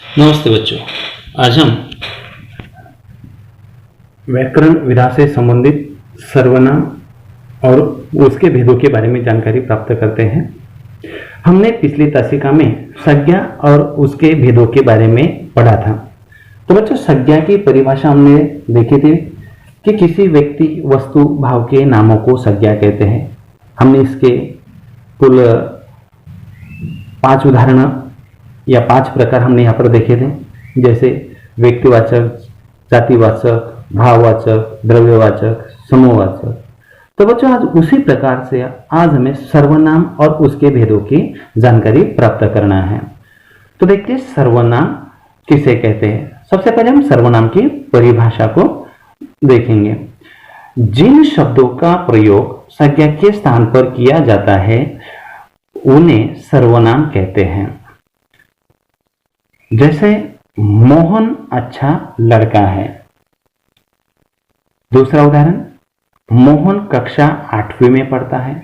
नमस्ते बच्चों। आज हम व्याकरण विधा से संबंधित सर्वनाम और उसके भेदों के बारे में जानकारी प्राप्त करते हैं। हमने पिछली तासिका में संज्ञा और उसके भेदों के बारे में पढ़ा था। तो बच्चों, संज्ञा की परिभाषा हमने देखी थी कि किसी व्यक्ति, वस्तु, भाव के नामों को संज्ञा कहते हैं। हमने इसके कुल 5 उदाहरण या 5 प्रकार हमने यहाँ पर देखे थे, जैसे व्यक्तिवाचक, जातिवाचक, भाववाचक, द्रव्यवाचक, समूहवाचक। तो बच्चों, आज उसी प्रकार से आज हमें सर्वनाम और उसके भेदों की जानकारी प्राप्त करना है। तो देखिए, सर्वनाम किसे कहते हैं। सबसे पहले हम सर्वनाम की परिभाषा को देखेंगे। जिन शब्दों का प्रयोग संज्ञा के स्थान पर किया जाता है उन्हें सर्वनाम कहते हैं। जैसे मोहन अच्छा लड़का है। दूसरा उदाहरण, मोहन कक्षा 8वीं में पढ़ता है।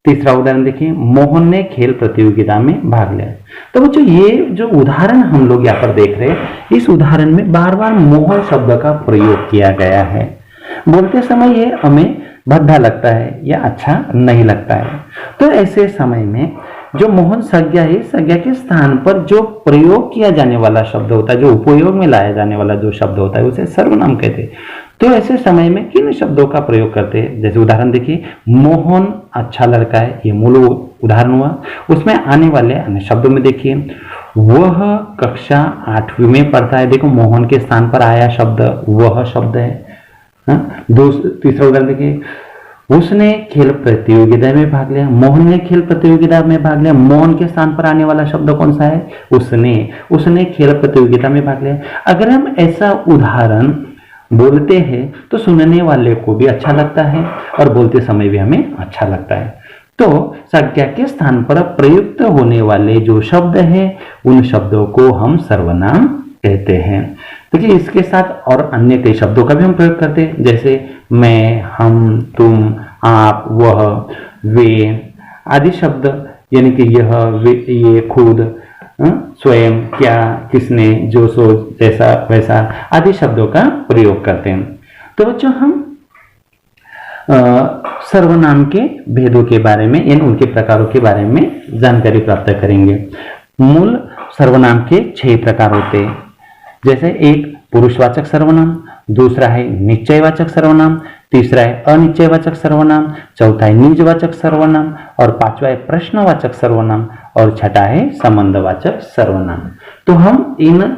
तीसरा उदाहरण देखिए, मोहन ने खेल प्रतियोगिता में भाग लिया। तो बच्चों, ये जो उदाहरण हम लोग यहाँ पर देख रहे हैं, इस उदाहरण में बार बार मोहन शब्द का प्रयोग किया गया है। बोलते समय ये हमें भद्दा लगता है या अच्छा नहीं लगता है। तो ऐसे समय में जो मोहन संज्ञा है, संज्ञा के स्थान पर जो प्रयोग किया जाने वाला शब्द होता है, जो उपयोग में लाया जाने वाला जो शब्द होता है, उसे सर्वनाम कहते हैं। तो ऐसे समय में किन शब्दों का प्रयोग करते हैं? जैसे उदाहरण देखिए, मोहन अच्छा लड़का है, ये मूल उदाहरण हुआ। उसमें आने वाले अन्य शब्दों में देखिए, वह कक्षा 8वीं में पढ़ता है। देखो, मोहन के स्थान पर आया शब्द वह शब्द है। तीसरा उदाहरण देखिए, उसने खेल प्रतियोगिता में भाग लिया। मोहन ने खेल प्रतियोगिता में भाग लिया। मोहन के स्थान पर आने वाला शब्द कौन सा है? उसने खेल प्रतियोगिता में भाग लिया। अगर हम ऐसा उदाहरण बोलते हैं तो सुनने वाले को भी अच्छा लगता है और बोलते समय भी हमें अच्छा लगता है। तो संज्ञा के स्थान पर प्रयुक्त होने वाले जो शब्द हैं, उन शब्दों को हम सर्वनाम कहते हैं। देखिए, इसके साथ और अन्य कई शब्दों का भी हम प्रयोग करते हैं, जैसे मैं, हम, तुम, आप, वह, वे आदि शब्द, यानी कि यह, वे, ये, खुद, स्वयं, क्या, किसने, जो, सो, जैसा, वैसा आदि शब्दों का प्रयोग करते हैं। तो बच्चों, हम सर्वनाम के भेदों के बारे में यानी उनके प्रकारों के बारे में जानकारी प्राप्त करेंगे। मूल सर्वनाम के 6 प्रकार होते हैं। जैसे एक पुरुषवाचक सर्वनाम, दूसरा है निश्चयवाचक सर्वनाम, तीसरा है अनिश्चयवाचक सर्वनाम, चौथा है निजवाचक सर्वनाम और पांचवा है प्रश्नवाचक सर्वनाम और छठा है संबंधवाचक सर्वनाम। तो हम इन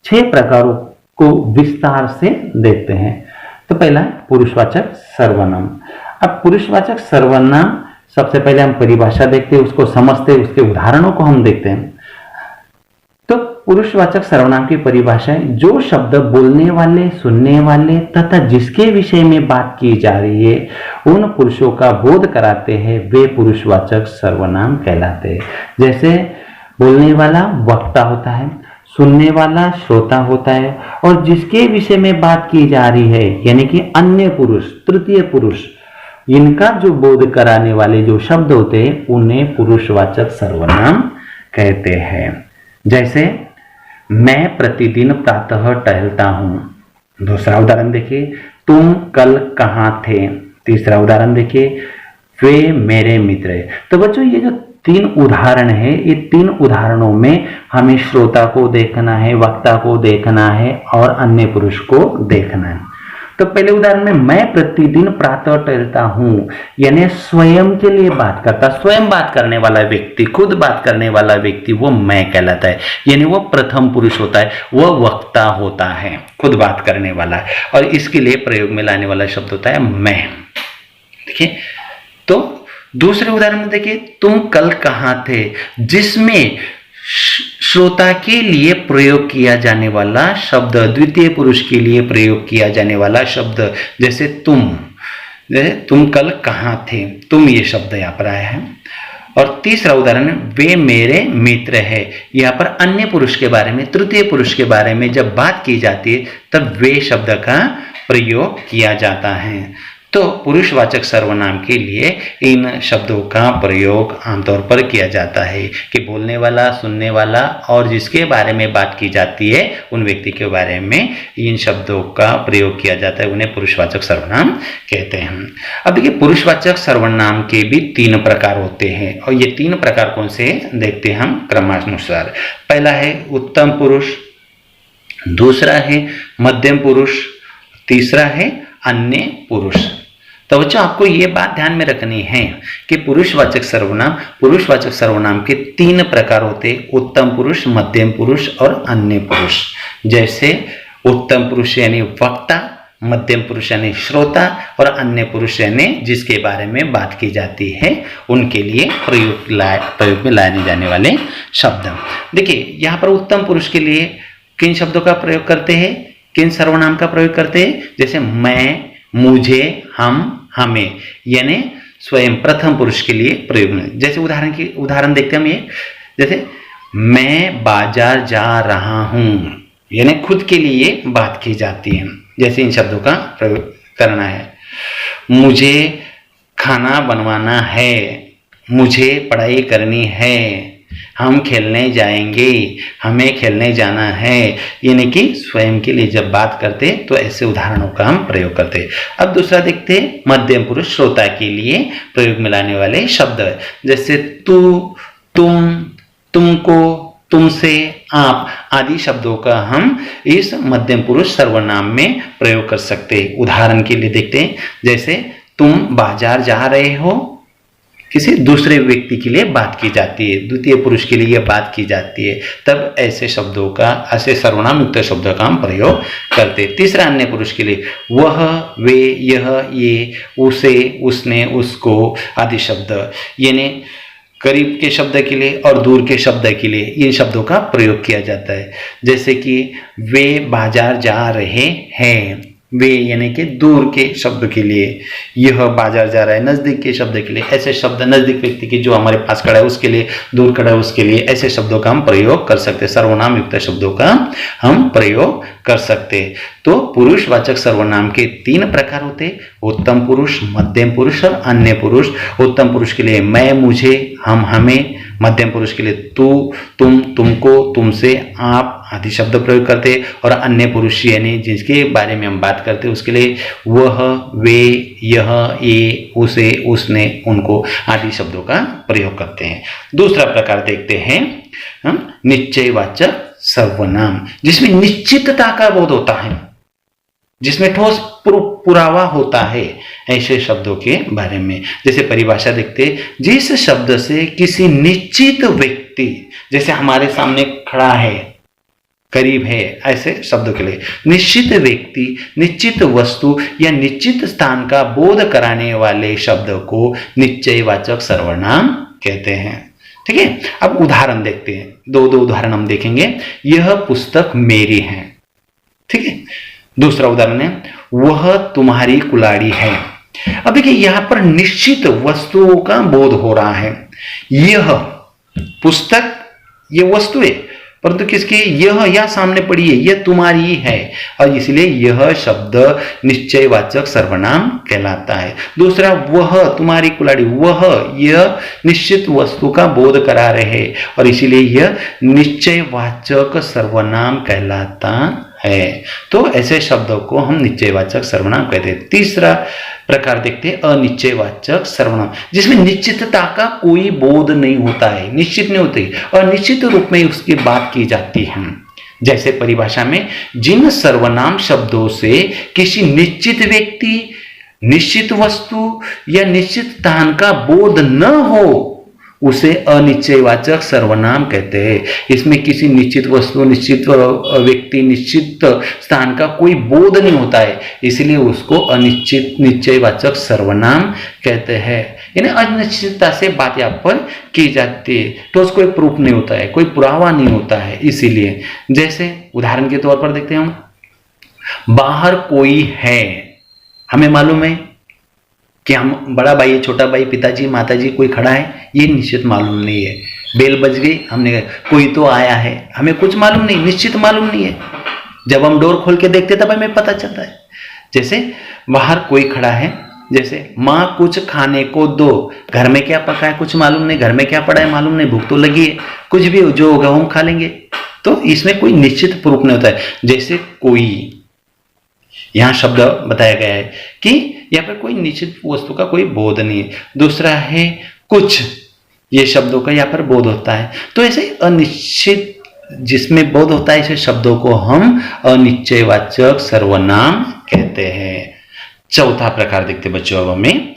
6 प्रकारों को विस्तार से देखते हैं। तो पहला है पुरुषवाचक सर्वनाम। अब पुरुषवाचक सर्वनाम सबसे पहले हम परिभाषा देखते हैं, उसको समझते हैं, उसके उदाहरणों को हम देखते हैं। तो पुरुषवाचक सर्वनाम की परिभाषा है, जो शब्द बोलने वाले, सुनने वाले तथा जिसके विषय में बात की जा रही है उन पुरुषों का बोध कराते हैं, वे पुरुषवाचक सर्वनाम कहलाते हैं। जैसे बोलने वाला वक्ता होता है, सुनने वाला श्रोता होता है और जिसके विषय में बात की जा रही है यानी कि अन्य पुरुष, तृतीय पुरुष, इनका जो बोध कराने वाले जो शब्द होते हैं उन्हें पुरुषवाचक सर्वनाम कहते हैं। जैसे मैं प्रतिदिन प्रातः टहलता हूं। दूसरा उदाहरण देखिए, तुम कल कहाँ थे। तीसरा उदाहरण देखिए, वे मेरे मित्र हैं। तो बच्चों, ये जो 3 उदाहरण है, ये 3 उदाहरणों में हमें श्रोता को देखना है, वक्ता को देखना है और अन्य पुरुष को देखना है। तो पहले उदाहरण में मैं प्रतिदिन प्रातः टहलता हूं, यानी स्वयं के लिए बात करता, स्वयं बात करने वाला व्यक्ति, खुद बात करने वाला व्यक्ति, वो मैं कहलाता है, यानी वो प्रथम पुरुष होता है, वो वक्ता होता है, खुद बात करने वाला। और इसके लिए प्रयोग में लाने वाला शब्द होता है मैं। देखिए, तो दूसरे उदाहरण में देखिए, तुम कल कहाँ थे, जिसमें श्रोता के लिए प्रयोग किया जाने वाला शब्द, द्वितीय पुरुष के लिए प्रयोग किया जाने वाला शब्द, जैसे तुम कल कहाँ थे, तुम ये शब्द यहाँ पर आया है। और तीसरा उदाहरण, वे मेरे मित्र है। यहाँ पर अन्य पुरुष के बारे में, तृतीय पुरुष के बारे में जब बात की जाती है तब वे शब्द का प्रयोग किया जाता है। तो पुरुषवाचक सर्वनाम के लिए इन शब्दों का प्रयोग आमतौर पर किया जाता है कि बोलने वाला, सुनने वाला और जिसके बारे में बात की जाती है उन व्यक्ति के बारे में इन शब्दों का प्रयोग किया जाता है, उन्हें पुरुषवाचक सर्वनाम कहते हैं। अब देखिए, पुरुषवाचक सर्वनाम के भी 3 प्रकार होते हैं और ये 3 प्रकार कौन से देखते हैं हम क्रमानुसार। पहला है उत्तम पुरुष, दूसरा है मध्यम पुरुष, तीसरा है अन्य पुरुष। तो बच्चों, आपको ये बात ध्यान में रखनी है कि पुरुषवाचक सर्वनाम के 3 प्रकार होते हैं, उत्तम पुरुष, मध्यम पुरुष और अन्य पुरुष। जैसे उत्तम पुरुष यानी वक्ता, मध्यम पुरुष यानी श्रोता और अन्य पुरुष यानी जिसके बारे में बात की जाती है उनके लिए प्रयोग में लाए जाने वाले शब्द। देखिए, यहाँ पर उत्तम पुरुष के लिए किन शब्दों का प्रयोग करते हैं, किन सर्वनाम का प्रयोग करते हैं? जैसे मैं, मुझे, हम, हमें, यानी स्वयं प्रथम पुरुष के लिए प्रयोग में। जैसे उदाहरण देखते हैं हम ये, जैसे मैं बाजार जा रहा हूं, यानी खुद के लिए बात की जाती है। जैसे इन शब्दों का प्रयोग करना है। मुझे खाना बनवाना है, मुझे पढ़ाई करनी है, हम खेलने जाएंगे, हमें खेलने जाना है, यानी कि स्वयं के लिए जब बात करते तो ऐसे उदाहरणों का हम प्रयोग करते। अब दूसरा देखते हैं, मध्यम पुरुष श्रोता के लिए प्रयोग में लाने वाले शब्द, जैसे तू, तुम, तुमको, तुमसे, आप आदि शब्दों का हम इस मध्यम पुरुष सर्वनाम में प्रयोग कर सकते हैं। उदाहरण के लिए देखते हैं, जैसे तुम बाजार जा रहे हो, किसी दूसरे व्यक्ति के लिए बात की जाती है, द्वितीय पुरुष के लिए बात की जाती है, तब ऐसे शब्दों का, ऐसे सर्वनाम युक्त शब्दों का हम प्रयोग करते। तीसरा अन्य पुरुष के लिए वह, वे, यह, ये, उसे, उसने, उसको आदि शब्द, यानी करीब के शब्द के लिए और दूर के शब्द के लिए इन शब्दों का प्रयोग किया जाता है। जैसे कि वे बाजार जा रहे हैं, वे यानी कि दूर के शब्द के लिए, यह बाजार जा रहा है नजदीक के शब्द के लिए, ऐसे शब्द नजदीक व्यक्ति की जो हमारे पास खड़ा है उसके लिए, दूर खड़ा है उसके लिए, ऐसे शब्दों का हम प्रयोग कर सकते हैं, सर्वनाम युक्त शब्दों का हम प्रयोग कर सकते हैं। तो पुरुषवाचक सर्वनाम के 3 प्रकार होते हैं, उत्तम पुरुष, मध्यम पुरुष और अन्य पुरुष। उत्तम पुरुष के लिए मैं, मुझे, हम, हमें, मध्यम पुरुष के लिए तू, तुम, तुमको, तुमसे, आप आदि शब्द प्रयोग करते हैं और अन्य पुरुष यानी जिसके बारे में हम बात करते हैं उसके लिए वह, वे, यह, ये, उसे, उसने, उनको आदि शब्दों का प्रयोग करते हैं। दूसरा प्रकार देखते हैं हम निश्चयवाचक सर्वनाम, जिसमें निश्चितता का बोध होता है, जिसमें ठोस पुरावा होता है ऐसे शब्दों के बारे में। जैसे परिभाषा देखते, जिस शब्द से किसी निश्चित व्यक्ति, जैसे हमारे सामने खड़ा है, करीब है, ऐसे शब्दों के लिए निश्चित व्यक्ति, निश्चित वस्तु या निश्चित स्थान का बोध कराने वाले शब्द को निश्चयवाचक सर्वनाम कहते हैं। ठीक है, अब उदाहरण देखते हैं, दो उदाहरण हम देखेंगे। यह पुस्तक मेरी है, ठीक है। दूसरा उदाहरण है, वह तुम्हारी कुल्हाड़ी है। अब देखिए, यहां पर निश्चित वस्तुओं का बोध हो रहा है। यह पुस्तक, यह वस्तु है, परंतु किसकी? यह सामने पड़ी है, यह तुम्हारी है, और इसलिए यह शब्द निश्चयवाचक सर्वनाम कहलाता है। दूसरा, वह तुम्हारी कुल्हाड़ी, वह यह निश्चित वस्तु का बोध करा रहे और इसीलिए यह निश्चयवाचक सर्वनाम कहलाता है। तो ऐसे शब्दों को हम निश्चयवाचक सर्वनाम कहते हैं। तीसरा प्रकार देखते हैं अनिश्चयवाचक सर्वनाम, जिसमें निश्चितता का कोई बोध नहीं होता है, निश्चित नहीं होती और निश्चित रूप में उसकी बात की जाती है। जैसे परिभाषा में, जिन सर्वनाम शब्दों से किसी निश्चित व्यक्ति, निश्चित वस्तु या निश्चित स्थान का बोध न हो उसे अनिश्चयवाचक सर्वनाम कहते हैं। इसमें किसी निश्चित वस्तु, निश्चित व्यक्ति, निश्चित स्थान का कोई बोध नहीं होता है, इसलिए उसको निश्चयवाचक सर्वनाम कहते हैं। यानी अनिश्चितता से बात यहाँ पर की जाती है, तो उसको कोई प्रूफ नहीं होता है, कोई पुरावा नहीं होता है, इसीलिए। जैसे उदाहरण के तौर पर देखते हैं हम, बाहर कोई है, हमें मालूम है कि हम बड़ा भाई, छोटा भाई, पिताजी, माताजी, कोई खड़ा है, ये निश्चित मालूम नहीं है। बेल बज गई, हमने कहा कोई तो आया है, हमें कुछ मालूम नहीं, निश्चित मालूम नहीं है। जब हम डोर खोल के देखते तब हमें पता चलता है। जैसे बाहर कोई खड़ा है, जैसे माँ कुछ खाने को दो, घर में क्या पका है कुछ मालूम नहीं, घर में क्या पड़ा है मालूम नहीं, भूख तो लगी है, कुछ भी जो होगा हम खा लेंगे। तो इसमें कोई निश्चित प्रूफ नहीं होता है। जैसे कोई, यहां शब्द बताया गया है कि यहाँ पर कोई निश्चित वस्तु का कोई बोध नहीं है। दूसरा है कुछ, ये शब्दों का यहाँ पर बोध होता है। तो ऐसे अनिश्चित जिसमें बोध होता है ऐसे शब्दों को हम अनिश्चयवाचक सर्वनाम कहते हैं। चौथा प्रकार देखते बच्चों अब हमें।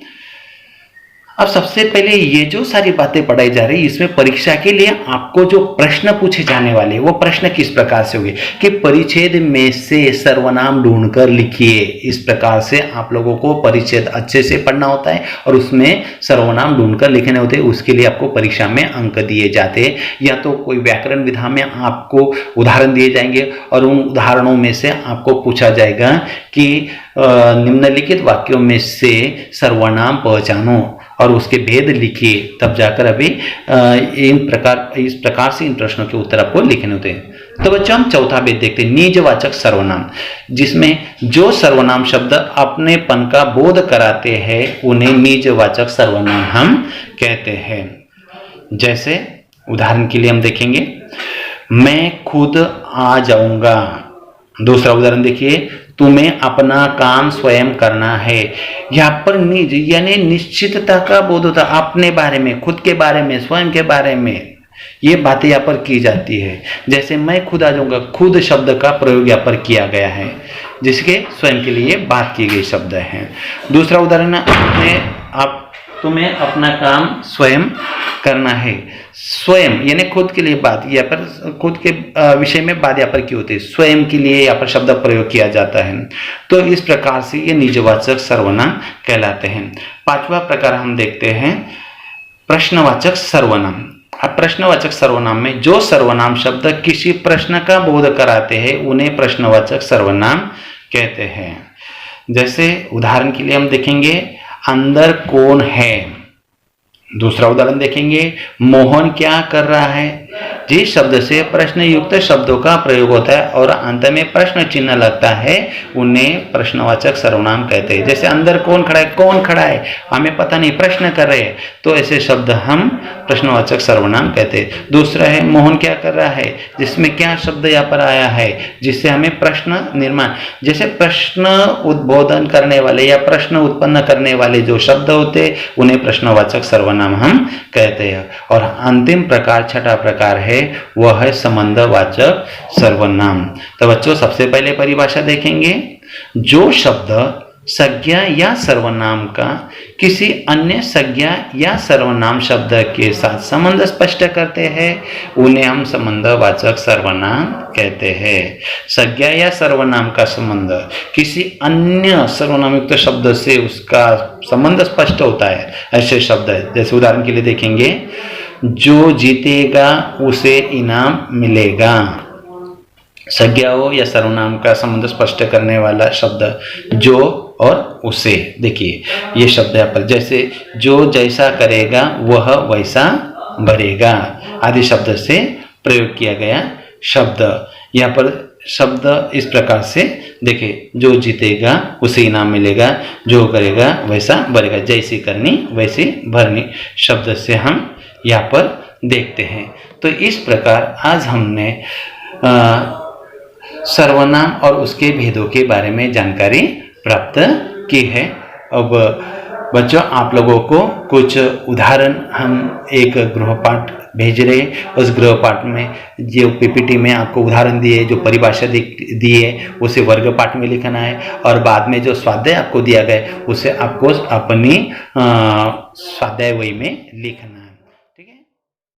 अब सबसे पहले ये जो सारी बातें पढ़ाई जा रही है इसमें परीक्षा के लिए आपको जो प्रश्न पूछे जाने वाले वो प्रश्न किस प्रकार से होंगे कि परिच्छेद में से सर्वनाम ढूंढकर लिखिए। इस प्रकार से आप लोगों को परिच्छेद अच्छे से पढ़ना होता है और उसमें सर्वनाम ढूंढकर लिखने होते हैं। उसके लिए आपको परीक्षा में अंक दिए जाते हैं, या तो कोई व्याकरण विधा में आपको उदाहरण दिए जाएंगे और उन उदाहरणों में से आपको पूछा जाएगा कि निम्नलिखित वाक्यों में से सर्वनाम पहचानो और उसके भेद लिखिए, तब जाकर अभी इस प्रकार से इन प्रश्नों के उत्तर आपको लिखने होते हैं। तो बच्चों हम चौथा भेद देखते हैं, निजवाचक सर्वनाम, जिसमें जो सर्वनाम शब्द अपनेपन का बोध कराते हैं उन्हें निजवाचक सर्वनाम हम कहते हैं। जैसे उदाहरण के लिए हम देखेंगे, मैं खुद आ जाऊंगा। दूसरा उदाहरण देखिए, तुम्हें अपना काम स्वयं करना है। यहाँ पर निज यानी निश्चितता का बोध होता है, अपने बारे में, खुद के बारे में, स्वयं के बारे में ये बातें यहाँ पर की जाती है। जैसे मैं खुद आ जाऊंगा, खुद शब्द का प्रयोग यहाँ पर किया गया है जिसके स्वयं के लिए बात की गई शब्द है। दूसरा उदाहरण, तुम्हें अपना काम स्वयं करना है। स्वयं यानी खुद के लिए बात, यहाँ पर खुद के विषय में बात यहाँ पर की होती है, स्वयं के लिए यहाँ पर शब्द प्रयोग किया जाता है। तो इस प्रकार से ये निजवाचक सर्वनाम कहलाते हैं। पांचवा प्रकार हम देखते हैं प्रश्नवाचक सर्वनाम। अब प्रश्नवाचक सर्वनाम में जो सर्वनाम शब्द किसी प्रश्न का बोध कराते हैं उन्हें प्रश्नवाचक सर्वनाम कहते हैं। जैसे उदाहरण के लिए हम देखेंगे, अंदर कौन है। दूसरा उदाहरण देखेंगे, मोहन क्या कर रहा है। जिस शब्द से प्रश्न युक्त शब्दों का प्रयोग होता है और अंत में प्रश्न चिन्ह लगता है उन्हें प्रश्नवाचक सर्वनाम कहते हैं। जैसे अंदर कौन खड़ा है, कौन खड़ा है हमें पता नहीं, प्रश्न कर रहे हैं, तो ऐसे शब्द हम प्रश्नवाचक सर्वनाम कहते हैं। दूसरा है मोहन क्या कर रहा है, जिसमें क्या शब्द यहाँ पर आया है जिससे हमें प्रश्न निर्माण, जैसे प्रश्न उद्बोधन करने वाले या प्रश्न उत्पन्न करने वाले जो शब्द होते उन्हें प्रश्नवाचक सर्वनाम हम कहते हैं। और अंतिम प्रकार, छठा प्रकार है वह है संबंधवाचक सर्वनाम। तो बच्चों सबसे पहले परिभाषा देखेंगे, जो शब्द संज्ञा या सर्वनाम का किसी अन्य संज्ञा या सर्वनाम शब्द के साथ संबंध स्पष्ट करते हैं उन्हें हम संबंधवाचक सर्वनाम कहते हैं। संज्ञा या सर्वनाम का संबंध किसी अन्य सर्वनाम युक्त शब्द से उसका संबंध स्पष्ट होता है, ऐसे शब्द है। जैसे उदाहरण के लिए देखेंगे, जो जीतेगा उसे इनाम मिलेगा। संज्ञाओं या सर्वनाम का संबंध स्पष्ट करने वाला शब्द जो और उसे, देखिए ये शब्द यहाँ पर, जैसे जो जैसा करेगा वह वैसा भरेगा आदि शब्द से प्रयोग किया गया शब्द। यहाँ पर शब्द इस प्रकार से देखिए, जो जीतेगा उसे इनाम मिलेगा, जो करेगा वैसा भरेगा, जैसी करनी वैसी भरनी शब्द से हम यहाँ पर देखते हैं। तो इस प्रकार आज हमने सर्वनाम और उसके भेदों के बारे में जानकारी प्राप्त की है। अब बच्चों आप लोगों को कुछ उदाहरण हम एक गृहपाठ भेज रहे, उस गृहपाठ में जो पीपीटी में आपको उदाहरण दिए, जो परिभाषा दिए उसे वर्ग पाठ में लिखना है और बाद में जो स्वाध्याय आपको दिया गया उसे आपको अपनी स्वाध्याय वही में लिखना है।